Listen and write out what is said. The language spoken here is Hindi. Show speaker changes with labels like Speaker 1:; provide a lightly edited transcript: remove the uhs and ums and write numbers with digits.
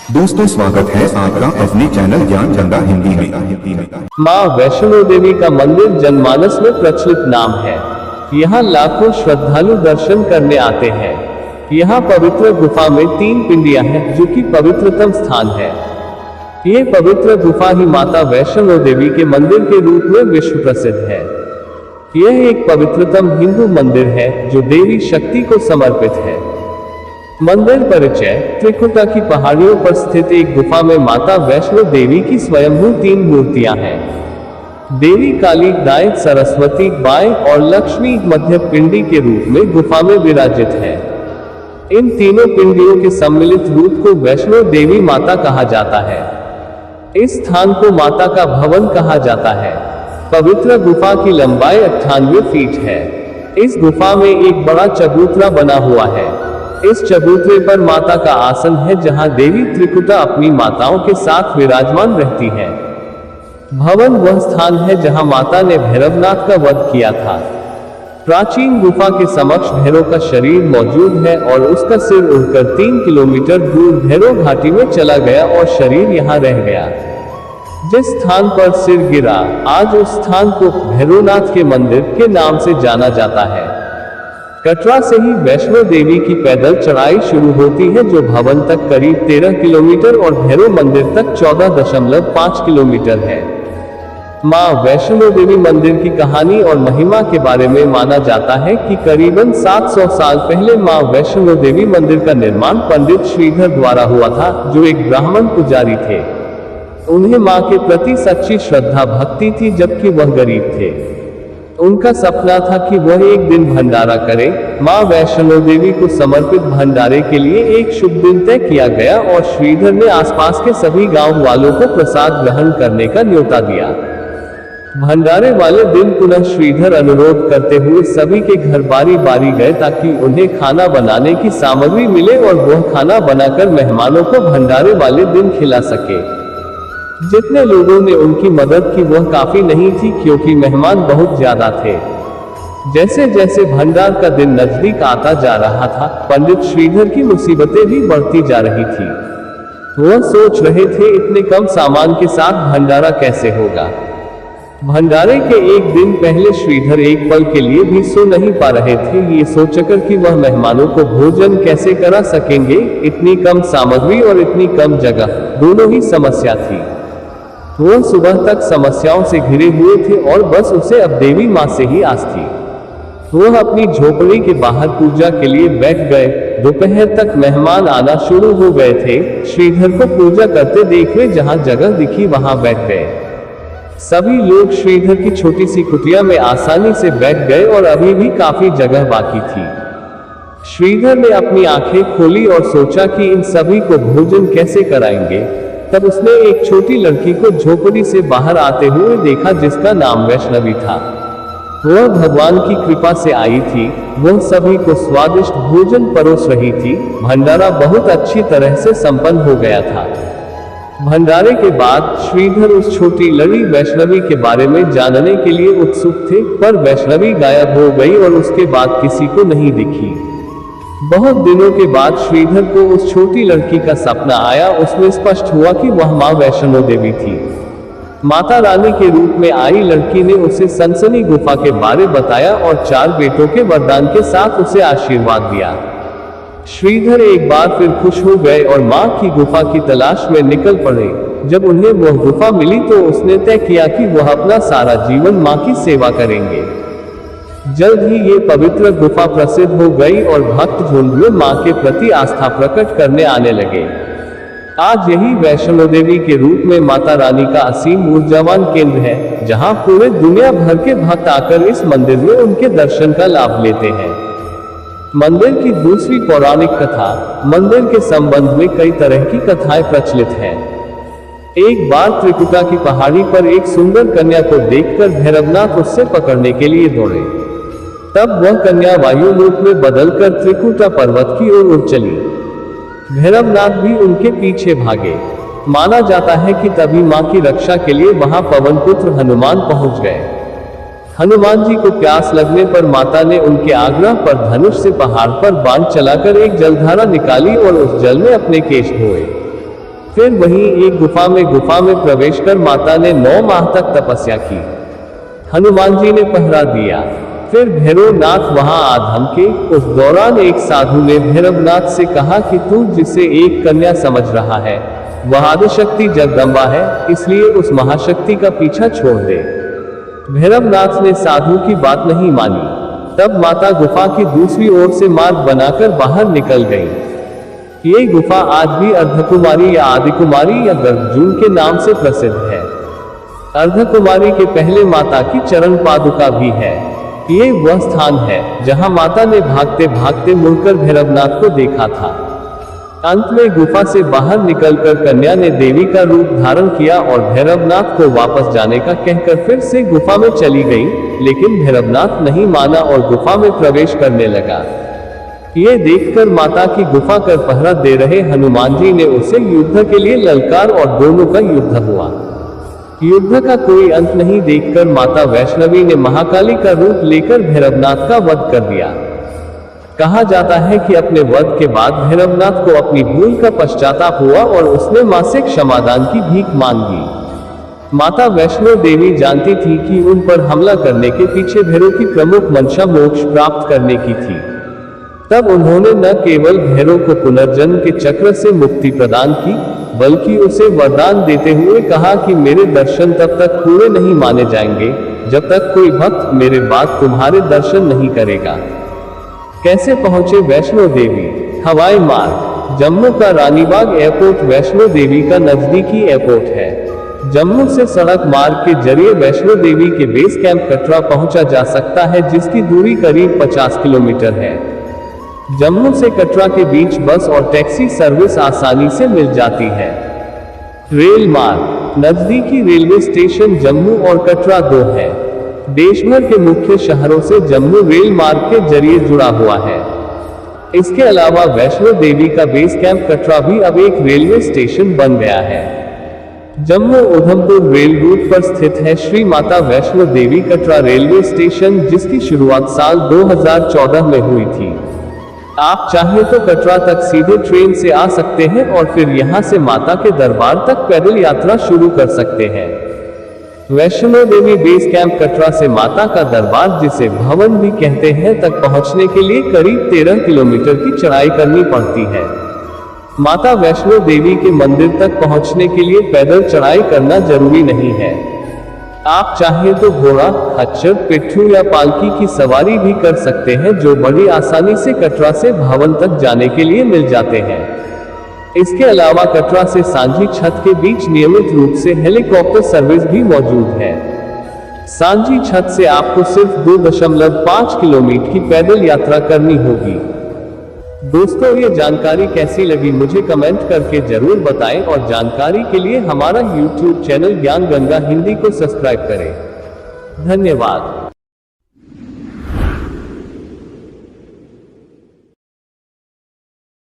Speaker 1: दोस्तों स्वागत है आपका अपने चैनल ज्ञान झंडा हिंदी में।
Speaker 2: माँ वैष्णो देवी का मंदिर जनमानस में प्रचलित नाम है। यहाँ लाखों श्रद्धालु दर्शन करने आते हैं। यहाँ पवित्र गुफा में 3 पिंडियां हैं जो कि पवित्रतम स्थान है। ये पवित्र गुफा ही माता वैष्णो देवी के मंदिर के रूप में विश्व प्रसिद्ध है। यह एक पवित्रतम हिंदू मंदिर है जो देवी शक्ति को समर्पित है। मंदिर परिचय। त्रिकुटा की पहाड़ियों पर स्थित एक गुफा में माता वैष्णो देवी की स्वयंभू 3 मूर्तियां हैं। देवी काली दाएं, सरस्वती बाएं और लक्ष्मी मध्य पिंडी के रूप में गुफा में विराजित है। इन तीनों पिंडियों के सम्मिलित रूप को वैष्णो देवी माता कहा जाता है। इस स्थान को माता का भवन कहा जाता है। पवित्र गुफा की लंबाई 98 फीट है। इस गुफा में एक बड़ा चबूतरा बना हुआ है। इस चबूतरे पर माता का आसन है जहां देवी त्रिकुटा अपनी माताओं के साथ विराजमान रहती है। भवन वह स्थान है जहां माता ने भैरवनाथ का वध किया था। प्राचीन गुफा के समक्ष भैरव का शरीर मौजूद है और उसका सिर उड़कर 3 किलोमीटर दूर भैरव घाटी में चला गया और शरीर यहां रह गया। जिस स्थान पर सिर गिरा, आज उस स्थान को भैरवनाथ के मंदिर के नाम से जाना जाता है। कटरा से ही वैष्णो देवी की पैदल चढ़ाई शुरू होती है जो भवन तक करीब 13 किलोमीटर और भैरव मंदिर तक 14.5 किलोमीटर है। मां वैष्णो देवी मंदिर की कहानी और महिमा के बारे में माना जाता है कि करीबन 700 साल पहले मां वैष्णो देवी मंदिर का निर्माण पंडित श्रीधर द्वारा हुआ था, जो एक ब्राह्मण पुजारी थे। उन्हें मां के प्रति सच्ची श्रद्धा भक्ति थी, जबकि वह गरीब थे। उनका सपना था कि वह एक दिन भंडारा करें। मां वैष्णो देवी को समर्पित भंडारे के लिए एक शुभ दिन तय किया गया और श्रीधर ने आसपास के सभी गांव वालों को प्रसाद ग्रहण करने का न्योता दिया। भंडारे वाले दिन पुनः श्रीधर अनुरोध करते हुए सभी के घर बारी बारी गए ताकि उन्हें खाना बनाने की सामग्री मिले और वह खाना बनाकर मेहमानों को भंडारे वाले दिन खिला सके। जितने लोगों ने उनकी मदद की वह काफी नहीं थी, क्योंकि मेहमान बहुत ज्यादा थे। जैसे जैसे भंडार का दिन नजदीक आता जा रहा था, पंडित श्रीधर की मुसीबतें भी बढ़ती जा रही थी। वह सोच रहे थे इतने कम सामान के साथ भंडारा कैसे होगा। भंडारे के एक दिन पहले श्रीधर एक पल के लिए भी सो नहीं पा रहे थे, ये सोचकर कि वह मेहमानों को भोजन कैसे करा सकेंगे। इतनी कम सामग्री और इतनी कम जगह, दोनों ही समस्या थी। वह सुबह तक समस्याओं से घिरे हुए थे और बस उसे अब देवी मां से ही आस थी। वह अपनी झोपड़ी के बाहर पूजा के लिए बैठ गए। दोपहर तक मेहमान आना शुरू हो गए थे। श्रीधर को पूजा करते देख वे जहां जगह दिखी वहां बैठ गए। सभी लोग श्रीधर की छोटी सी कुटिया में आसानी से बैठ गए और अभी भी काफी जगह बाकी थी। श्रीधर ने अपनी आंखें खोली और सोचा कि इन सभी को भोजन कैसे कराएंगे। तब उसने एक छोटी लड़की को झोपड़ी से बाहर आते हुए देखा, जिसका नाम वैष्णवी था। वह भगवान की कृपा से आई थी। वह सभी को स्वादिष्ट भोजन परोस रही थी। भंडारा बहुत अच्छी तरह से संपन्न हो गया था। भंडारे के बाद श्रीधर उस छोटी लड़ी वैष्णवी के बारे में जानने के लिए उत्सुक थे, पर वैष्णवी गायब हो गई और उसके बाद किसी को नहीं दिखी। बहुत दिनों के बाद श्रीधर को उस छोटी लड़की का सपना आया। उसमें स्पष्ट हुआ कि वह मां वैष्णो देवी थी। माता रानी के रूप में आई लड़की ने उसे सनसनी गुफा के बारे बताया और 4 बेटों के वरदान के साथ उसे आशीर्वाद दिया। श्रीधर एक बार फिर खुश हो गए और मां की गुफा की तलाश में निकल पड़े। जब उन्हें वह गुफा मिली तो उसने तय किया कि वह अपना सारा जीवन मां की सेवा करेंगे। जल्द ही ये पवित्र गुफा प्रसिद्ध हो गई और भक्त झुंड में मां के प्रति आस्था प्रकट करने आने लगे। आज यही वैष्णो देवी के रूप में माता रानी का असीम ऊर्जावान केंद्र है, जहां पूरे दुनिया भर के भक्त आकर इस मंदिर में उनके दर्शन का लाभ लेते हैं। मंदिर की दूसरी पौराणिक कथा। मंदिर के संबंध में कई तरह की कथाएं प्रचलित हैं। एक बार त्रिकुटा की पहाड़ी पर एक सुंदर कन्या को देखकर भैरवनाथ उससे पकड़ने के लिए दौड़े। तब वह कन्या वायु रूप में बदलकर त्रिकुटा पर्वत की ओर उड़ चली। भैरवनाथ भी उनके पीछे भागे। माना जाता है कि तभी मां की रक्षा के लिए वहां पवन पुत्र हनुमान पहुंच गए। हनुमान जी को प्यास लगने पर माता ने उनके आग्रह पर धनुष से पहाड़ पर बाण चलाकर एक जलधारा निकाली और उस जल में अपने केश धोए। फिर वहीं एक गुफा में प्रवेश कर माता ने 9 माह तक तपस्या की। हनुमान जी ने पहरा दिया। फिर भैरवनाथ वहां आ धमके। उस दौरान एक साधु ने भैरवनाथ से कहा कि तू जिसे एक कन्या समझ रहा है वह आदिशक्ति जगदम्बा है, इसलिए उस महाशक्ति का पीछा छोड़ दे। भैरवनाथ ने साधु की बात नहीं मानी। तब माता गुफा की दूसरी ओर से मार्ग बनाकर बाहर निकल गई। ये गुफा आज भी अर्धकुमारी या आदिकुमारी या गर्भजून के नाम से प्रसिद्ध है। अर्धकुमारी के पहले माता की चरण पादुका भी है। ये वह स्थान है जहां माता ने भागते भागते मुड़कर भैरवनाथ को देखा था। अंत में गुफा से बाहर निकलकर कन्या ने देवी का रूप धारण किया और भैरवनाथ को वापस जाने का कहकर फिर से गुफा में चली गई, लेकिन भैरवनाथ नहीं माना और गुफा में प्रवेश करने लगा। ये देखकर माता की गुफा कर पहरा दे रहे हनुमान जी ने उसे युद्ध के लिए ललकार और दोनों का युद्ध हुआ। युद्ध का कोई अंत नहीं देखकर माता वैष्णवी ने महाकाली का रूप लेकर भैरवनाथ का वध कर दिया। कहा जाता है कि अपने वध के बाद भैरवनाथ को अपनी भूल का पश्चाताप हुआ और उसने मां से क्षमादान की भीख मांगी। माता वैष्णो देवी जानती थी कि उन पर हमला करने के पीछे भैरव की प्रमुख मंशा मोक्ष प्राप्त करने की थी। तब उन्होंने न केवल भैरव को पुनर्जन्म के चक्र से मुक्ति प्रदान की, बल्कि उसे वरदान देते हुए कहा कि मेरे दर्शन तब तक पूरे नहीं माने जाएंगे जब तक कोई भक्त मेरे बाद तुम्हारे दर्शन नहीं करेगा। कैसे पहुंचे वैष्णो देवी? हवाई मार्ग। जम्मू का रानीबाग एयरपोर्ट वैष्णो देवी का नजदीकी एयरपोर्ट है। जम्मू से सड़क मार्ग के जरिए वैष्णो देवी के बेस कैंप कटरा पहुंचा जा सकता है, जिसकी दूरी करीब 50 किलोमीटर है। जम्मू से कटरा के बीच बस और टैक्सी सर्विस आसानी से मिल जाती है। रेल मार्ग। नजदीकी रेलवे स्टेशन जम्मू और कटरा 2 है। देश भर के मुख्य शहरों से जम्मू रेल मार्ग के जरिए जुड़ा हुआ है। इसके अलावा वैष्णो देवी का बेस कैंप कटरा भी अब एक रेलवे स्टेशन बन गया है। जम्मू उधमपुर रेल रूट पर स्थित है श्री माता वैष्णो देवी कटरा रेलवे स्टेशन, जिसकी शुरुआत साल 2014 में हुई थी। आप चाहें तो कटरा तक सीधे ट्रेन से आ सकते हैं और फिर यहां से माता के दरबार तक पैदल यात्रा शुरू कर सकते हैं। वैष्णो देवी बेस कैंप कटरा से माता का दरबार, जिसे भवन भी कहते हैं, तक पहुंचने के लिए करीब 13 किलोमीटर की चढ़ाई करनी पड़ती है। माता वैष्णो देवी के मंदिर तक पहुंचने के लिए पैदल चढ़ाई करना जरूरी नहीं है। आप चाहें तो घोड़ा, खच्चर, पिट्ठू या पालकी की सवारी भी कर सकते हैं, जो बड़ी आसानी से कटरा से भवन तक जाने के लिए मिल जाते हैं। इसके अलावा कटरा से सांझी छत के बीच नियमित रूप से हेलीकॉप्टर सर्विस भी मौजूद है। सांझी छत से आपको सिर्फ 2.5 किलोमीटर की पैदल यात्रा करनी होगी। दोस्तों, ये जानकारी कैसी लगी मुझे कमेंट करके जरूर बताएं और जानकारी के लिए हमारा YouTube चैनल ज्ञान गंगा हिंदी को सब्सक्राइब करें। धन्यवाद।